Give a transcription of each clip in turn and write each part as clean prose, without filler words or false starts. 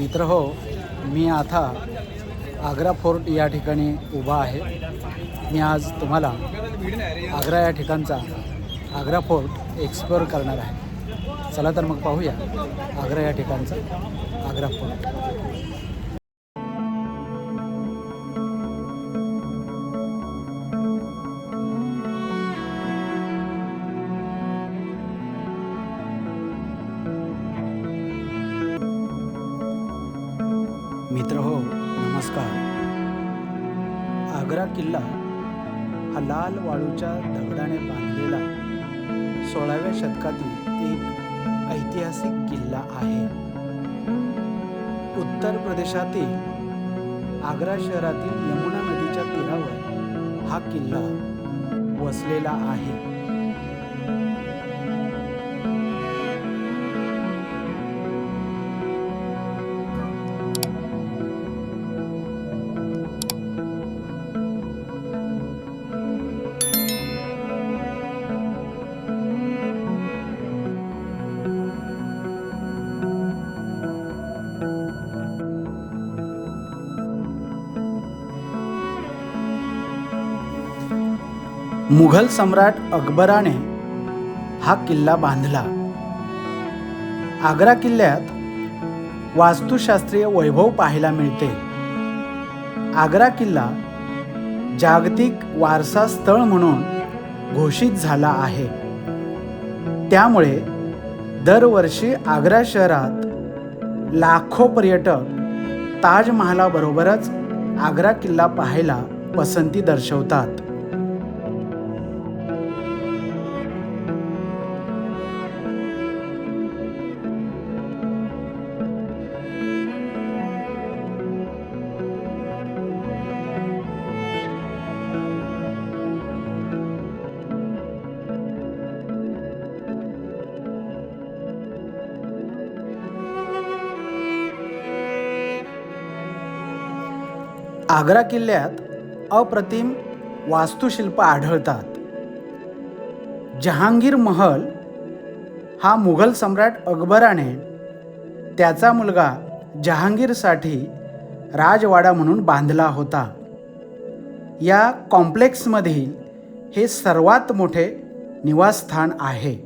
मित्र हो, मी आता आग्रा फोर्ट या ठिकाणी उभा आहे। मी आज तुम्हाला आग्रा या ठिकाणचा आग्रा फोर्ट एक्सप्लोअर करणार आहे। चला तर मग पाहूया आग्रा या ठिकाणचा आग्रा फोर्ट। मित्र हो, नमस्कार। आग्रा किल्ला हा लाल वाळूच्या दगडाने बांधलेला 16व्या शतकातील एक ऐतिहासिक किल्ला आहे। उत्तर प्रदेशातील आग्रा शहरातील यमुना नदीच्या तीरावर हा किल्ला वसलेला आहे। मुघल सम्राट अकबराने हा किल्ला बांधला। आग्रा किल्ल्यात वास्तुशास्त्रीय वैभव पाहायला मिळते। आग्रा किल्ला जागतिक वारसा स्थळ म्हणून घोषित झाला आहे। त्यामुळे दरवर्षी आग्रा शहरात लाखो पर्यटक ताजमहालाबरोबरच आग्रा किल्ला पाहायला पसंती दर्शवतात। आग्रा किल्ल्यात अप्रतिम वास्तुशिल्प आढळतात। जहांगीर महल हा मुघल सम्राट अकबराने त्याचा मुलगा जहांगीरसाठी राजवाडा म्हणून बांधला होता। या कॉम्प्लेक्समधील हे सर्वात मोठे निवासस्थान आहे।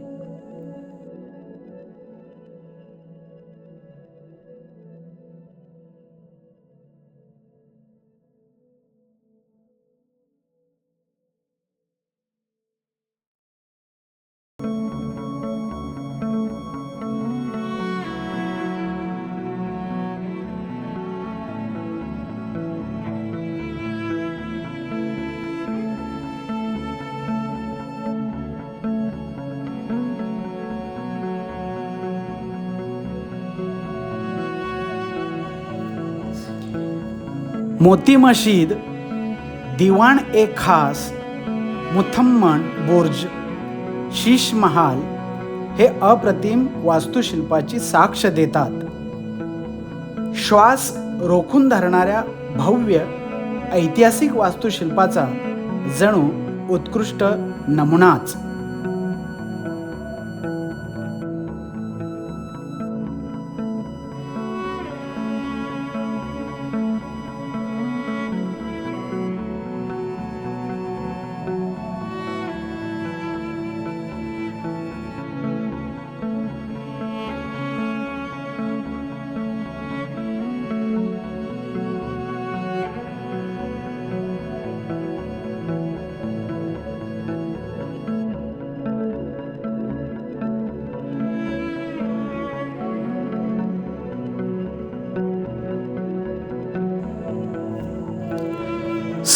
मोती मशीद, दीवान ए खास, मुथम्मन बुर्ज, शीश महाल हे अप्रतिम वास्तुशिल्पाची साक्ष देतात। श्वास रोखून धरणाऱ्या भव्य ऐतिहासिक वास्तुशिल्पाचा जणू उत्कृष्ट नमुनाच।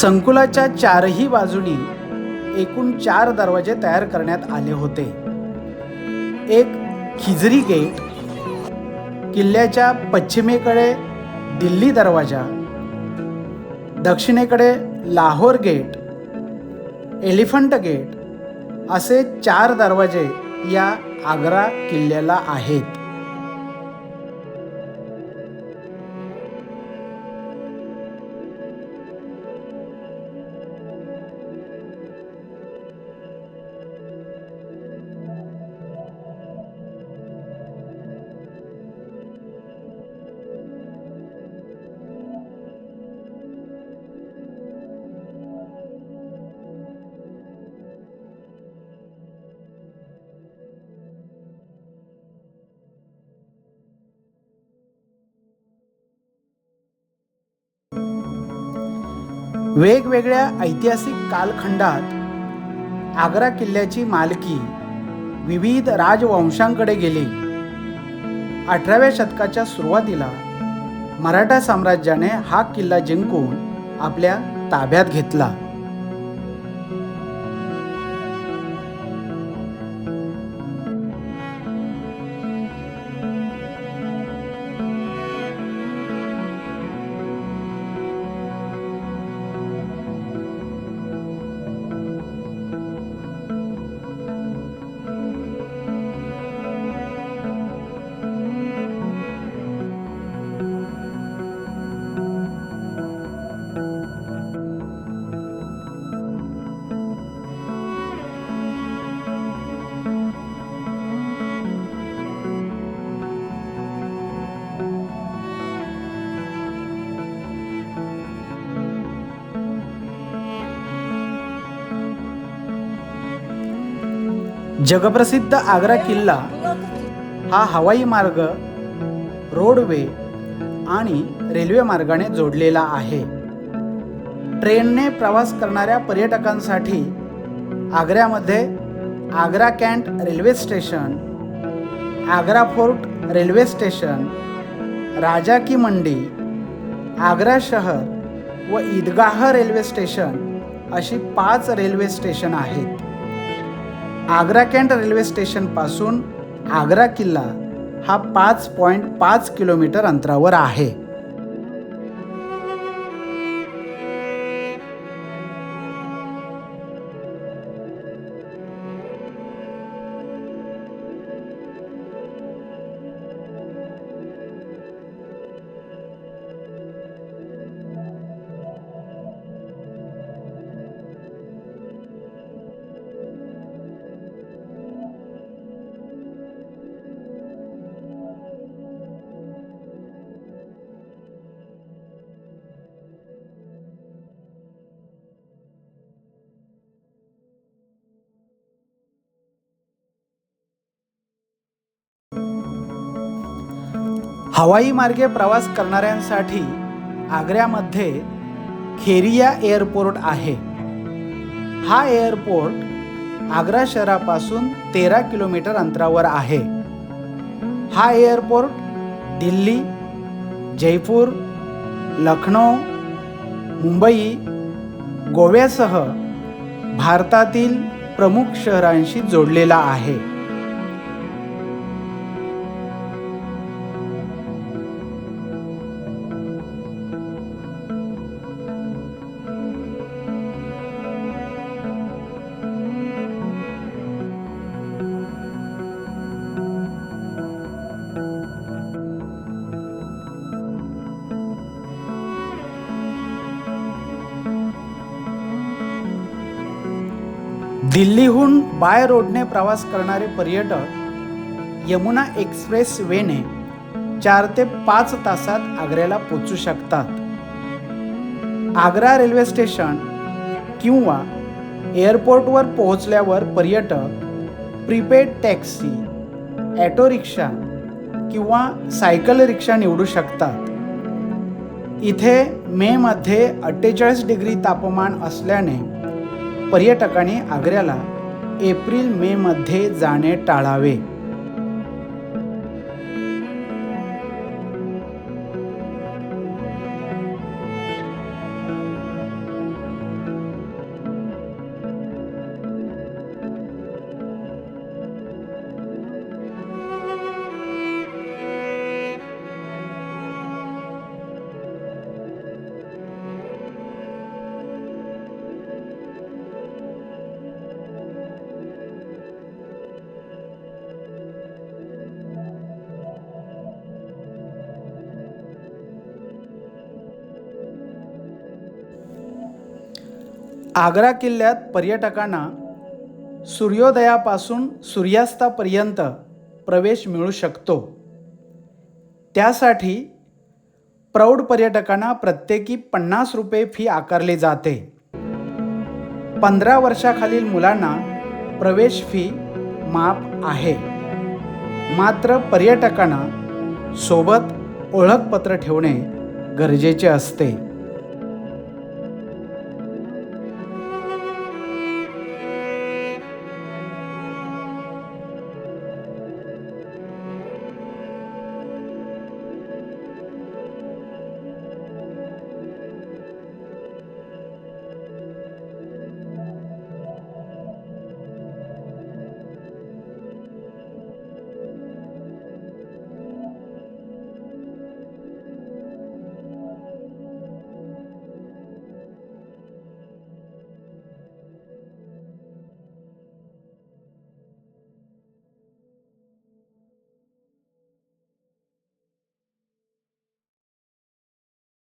संकुलाच्या चारही बाजूनी एकूण 4 दरवाजे तयार करण्यात आले होते. एक खिजरी गेट, किल्ल्याच्या पश्चिमेकडे दिल्ली दरवाजा, दक्षिणेकडे लाहोर गेट, एलिफंट गेट असे 4 दरवाजे या आग्रा किल्ल्याला आहेत. वेगवेगळ्या ऐतिहासिक कालखंडात आग्रा किल्ल्याची मालकी विविध राजवंशांकडे गेली. 18व्या शतकाच्या सुरुवातीला मराठा साम्राज्याने हा किल्ला जिंकून आपल्या ताब्यात घेतला. जगप्रसिद्ध आग्रा किल्ला हा हवाई मार्ग, रोडवे आणि रेल्वे मार्गाने जोडलेला आहे. ट्रेनने प्रवास करणाऱ्या पर्यटकांसाठी आग्र्यामध्ये Agra cantt railway station, Agra fort railway station, Raja ki Mandi, Agra शहर व ईदगाह रेल्वे स्टेशन अशी 5 रेल्वे स्टेशन आहेत. आग्रा कॅंट रेल्वे स्टेशनपासून आग्रा किल्ला हा 5.5 किलोमीटर अंतरावर आहे. हवाई मार्गे प्रवास करणाऱ्यांसाठी आग्र्यामध्ये खेरिया एअरपोर्ट आहे. हा एअरपोर्ट आग्रा शहरापासून 13 किलोमीटर अंतरावर आहे. हा एअरपोर्ट दिल्ली, जयपूर, लखनौ, मुंबई, गोव्यासह भारतातील प्रमुख शहरांशी जोडलेला आहे. दिल्लीहून बाय रोडने प्रवास करणारे पर्यटक यमुना एक्सप्रेस वेने 4 ते 5 तासात आग्र्याला पोचू शकतात. आग्रा रेल्वे स्टेशन किंवा एअरपोर्टवर पोहोचल्यावर पर्यटक प्रीपेड टॅक्सी, ऑटो रिक्षा किंवा सायकल रिक्षा निवडू शकतात. इथे मेमध्ये 48 डिग्री तापमान असल्याने पर्यटकांनी आग्र्याला एप्रिल-मे मध्ये जाणे टाळावे. आग्रा किल्ल्यात पर्यटकांना सूर्योदयापासून सूर्यास्तापर्यंत प्रवेश मिळू शकतो. त्यासाठी प्रौढ पर्यटकांना प्रत्येकी 50 रुपये फी आकारली जाते. 15 वर्षाखालील मुलांना प्रवेश फी माफ आहे. मात्र पर्यटकांना सोबत ओळखपत्र ठेवणे गरजेचे असते.